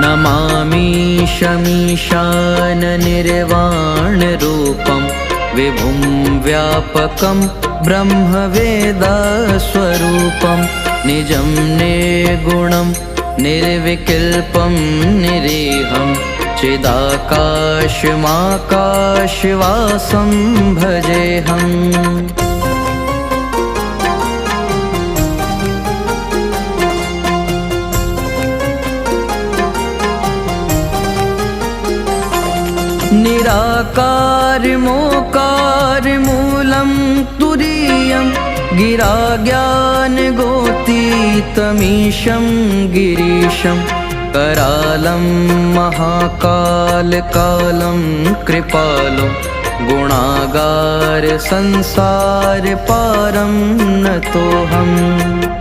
नमामीशमीशाननिर्वाणरूपं विभुं व्यापकं ब्रह्मवेदस्वरूपं निजं निर्गुणं निर्विकल्पं निरीहं चिदाकाशमाकाशवासं भजेऽहम्। निराकारमोकारमूलं तुरीयं गिराज्ञानगोतीतमीशं गिरीशं करालं महाकालकालं कृपालं गुणागार संसार पारं नतोऽहम्।